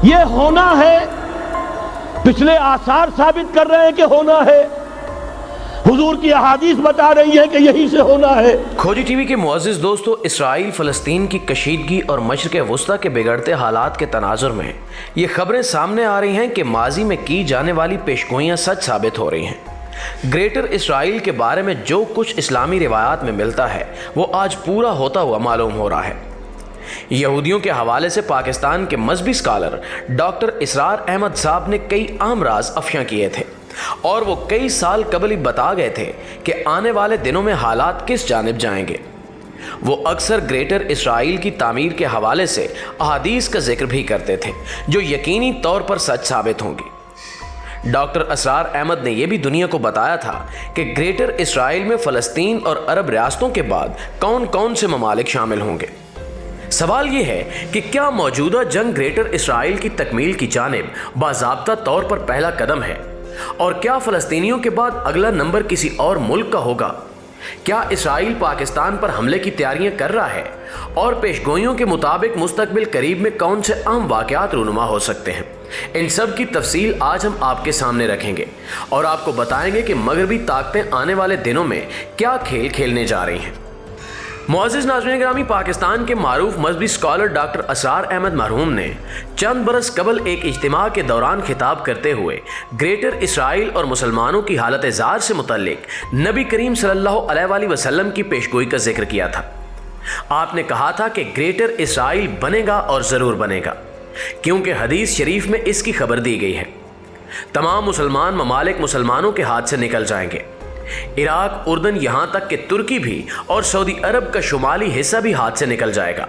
یہ ہونا ہے، پچھلے آثار ثابت کر رہے ہیں کہ ہونا ہے، حضور کی احادیث بتا رہی ہے کہ یہی سے ہونا ہے۔ کھوجی ٹی وی کے معزز دوستو، اسرائیل فلسطین کی کشیدگی اور مشرق وسطیٰ کے بگڑتے حالات کے تناظر میں یہ خبریں سامنے آ رہی ہیں کہ ماضی میں کی جانے والی پیشگوئیاں سچ ثابت ہو رہی ہیں۔ گریٹر اسرائیل کے بارے میں جو کچھ اسلامی روایات میں ملتا ہے وہ آج پورا ہوتا ہوا معلوم ہو رہا ہے۔ یہودیوں کے حوالے سے پاکستان کے مذہبی سکالر ڈاکٹر اسرار احمد صاحب نے کئی اہم راز افشاں کیے تھے، اور وہ کئی سال قبل ہی بتا گئے تھے کہ آنے والے دنوں میں حالات کس جانب جائیں گے۔ وہ اکثر گریٹر اسرائیل کی تعمیر کے حوالے سے احادیث کا ذکر بھی کرتے تھے جو یقینی طور پر سچ ثابت ہوں گی۔ ڈاکٹر اسرار احمد نے یہ بھی دنیا کو بتایا تھا کہ گریٹر اسرائیل میں فلسطین اور عرب ریاستوں کے بعد کون کون سے ممالک شامل ہوں گے۔ سوال یہ ہے کہ کیا موجودہ جنگ گریٹر اسرائیل کی تکمیل کی جانب باضابطہ طور پر پہلا قدم ہے، اور کیا فلسطینیوں کے بعد اگلا نمبر کسی اور ملک کا ہوگا؟ کیا اسرائیل پاکستان پر حملے کی تیاریاں کر رہا ہے، اور پیشگوئیوں کے مطابق مستقبل قریب میں کون سے اہم واقعات رونما ہو سکتے ہیں؟ ان سب کی تفصیل آج ہم آپ کے سامنے رکھیں گے اور آپ کو بتائیں گے کہ مغربی طاقتیں آنے والے دنوں میں کیا کھیل کھیلنے جا رہی ہیں۔ معزز ناظرین گرامی، پاکستان کے معروف مذہبی اسکالر ڈاکٹر اسرار احمد مرحوم نے چند برس قبل ایک اجتماع کے دوران خطاب کرتے ہوئے گریٹر اسرائیل اور مسلمانوں کی حالت زار سے متعلق نبی کریم صلی اللہ علیہ وآلہ وسلم کی پیشگوئی کا ذکر کیا تھا۔ آپ نے کہا تھا کہ گریٹر اسرائیل بنے گا اور ضرور بنے گا، کیونکہ حدیث شریف میں اس کی خبر دی گئی ہے۔ تمام مسلمان ممالک مسلمانوں کے ہاتھ سے نکل جائیں گے، عراق، اردن، یہاں تک کہ ترکی بھی اور سعودی عرب کا شمالی حصہ بھی ہاتھ سے نکل جائے گا۔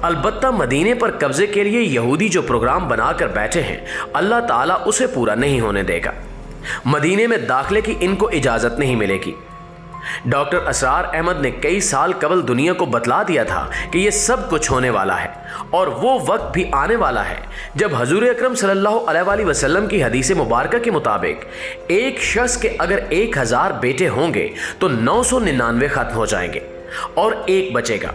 البتہ مدینے پر قبضے کے لیے یہودی جو پروگرام بنا کر بیٹھے ہیں، اللہ تعالیٰ اسے پورا نہیں ہونے دے گا۔ مدینے میں داخلے کی ان کو اجازت نہیں ملے گی۔ ڈاکٹر اسرار احمد نے کئی سال قبل دنیا کو بتلا دیا تھا کہ یہ سب کچھ ہونے والا ہے، اور وہ وقت بھی آنے والا ہے جب حضور اکرم صلی اللہ علیہ وآلہ وسلم کی حدیث مبارکہ کے مطابق ایک شخص کے اگر 1000 بیٹے ہوں گے تو 999 ختم ہو جائیں گے اور ایک بچے گا۔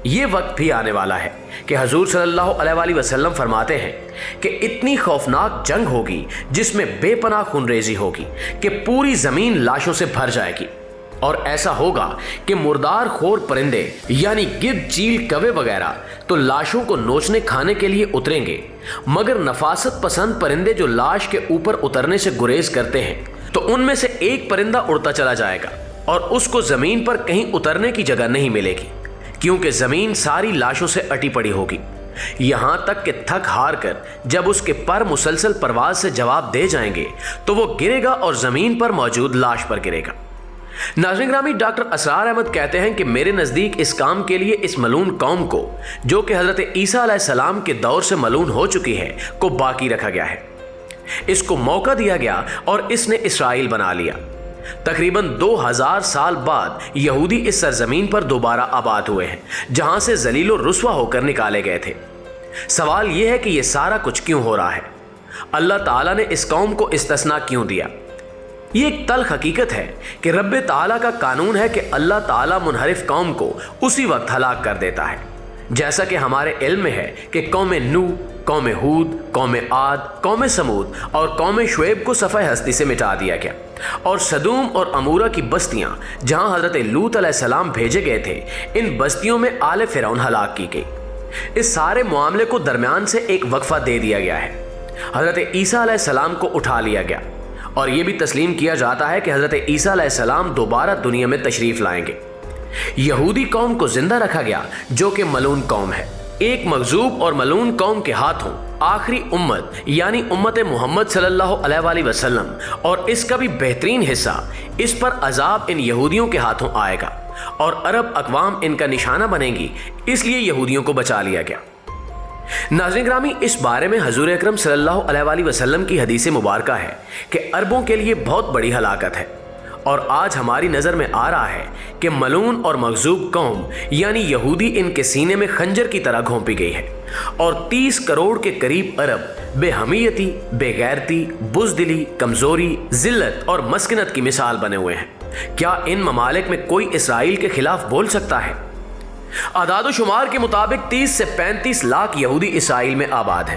یہ وقت بھی آنے والا ہے کہ حضور صلی اللہ علیہ وآلہ وسلم فرماتے ہیں کہ اتنی خوفناک جنگ ہوگی جس میں بے پناہ خون ریزی ہوگی کہ پوری زمین لاشوں سے بھر جائے گی، اور ایسا ہوگا کہ مردار خور پرندے یعنی گدھ، چیل، کوے وغیرہ تو لاشوں کو نوچنے کھانے کے لیے اتریں گے، مگر نفاست پسند پرندے جو لاش کے اوپر اترنے سے گریز کرتے ہیں تو ان میں سے ایک پرندہ اڑتا چلا جائے گا اور اس کو زمین پر کہیں اترنے کی جگہ نہیں ملے گی، کیونکہ زمین ساری لاشوں سے اٹی پڑی ہوگی، یہاں تک کہ تھک ہار کر جب اس کے پر مسلسل پرواز سے جواب دے جائیں گے تو وہ گرے گا اور زمین پر موجود لاش پر گرے گا۔ ناظرین گرامی، ڈاکٹر اسرار احمد کہتے ہیں کہ میرے نزدیک اس کام کے لیے اس ملعون قوم کو، جو کہ حضرت عیسیٰ علیہ السلام کے دور سے ملعون ہو چکی ہے، کو باقی رکھا گیا ہے۔ اس کو موقع دیا گیا اور اس نے اسرائیل بنا لیا۔ تقریباً 2000 سال بعد یہودی اس سرزمین پر دوبارہ آباد ہوئے ہیں جہاں سے ذلیل و رسوا ہو کر نکالے گئے تھے۔ سوال یہ ہے کہ یہ سارا کچھ کیوں ہو رہا ہے؟ اللہ تعالیٰ نے اس قوم کو استثناء کیوں دیا؟ یہ ایک تلخ حقیقت ہے کہ رب تعالیٰ کا قانون ہے کہ اللہ تعالیٰ منحرف قوم کو اسی وقت ہلاک کر دیتا ہے، جیسا کہ ہمارے علم میں ہے کہ قوم نوح، قوم ہود، قوم عاد، قوم سمود اور قوم شعیب کو صفحہ ہستی سے مٹا دیا گیا، اور سدوم اور عمورہ کی بستیاں جہاں حضرت لوط علیہ السلام بھیجے گئے تھے، ان بستیوں میں آل فرعون ہلاک کی گئی۔ اس سارے معاملے کو درمیان سے ایک وقفہ دے دیا گیا ہے۔ حضرت عیسیٰ علیہ السلام کو اٹھا لیا گیا، اور یہ بھی تسلیم کیا جاتا ہے کہ حضرت عیسیٰ علیہ السلام دوبارہ دنیا میں تشریف لائیں گے۔ یہودی قوم کو زندہ رکھا گیا جو کہ ملعون قوم ہے۔ ایک مغضوب اور ملعون قوم کے ہاتھوں آخری امت یعنی امت محمد صلی اللہ علیہ وآلہ وسلم اور اس کا بھی بہترین حصہ، اس پر عذاب ان یہودیوں کے ہاتھوں آئے گا، اور عرب اقوام ان کا نشانہ بنیں گی، اس لیے یہودیوں کو بچا لیا گیا۔ ناظرین گرامی، اس بارے میں حضور اکرم صلی اللہ علیہ وآلہ وسلم کی حدیث مبارکہ ہے کہ عربوں کے لیے بہت بڑی ہلاکت ہے، اور آج ہماری نظر میں آ رہا ہے کہ ملعون اور مغضوب قوم یعنی یہودی ان کے سینے میں خنجر کی طرح گھونپی گئی ہے، اور 30 کروڑ کے قریب عرب بے حمیتی، بے غیرتی، بزدلی، کمزوری، ذلت اور مسکنت کی مثال بنے ہوئے ہیں۔ کیا ان ممالک میں کوئی اسرائیل کے خلاف بول سکتا ہے؟ اعداد و شمار کے مطابق 30 سے 35 لاکھ یہودی اسرائیل میں آباد ہیں۔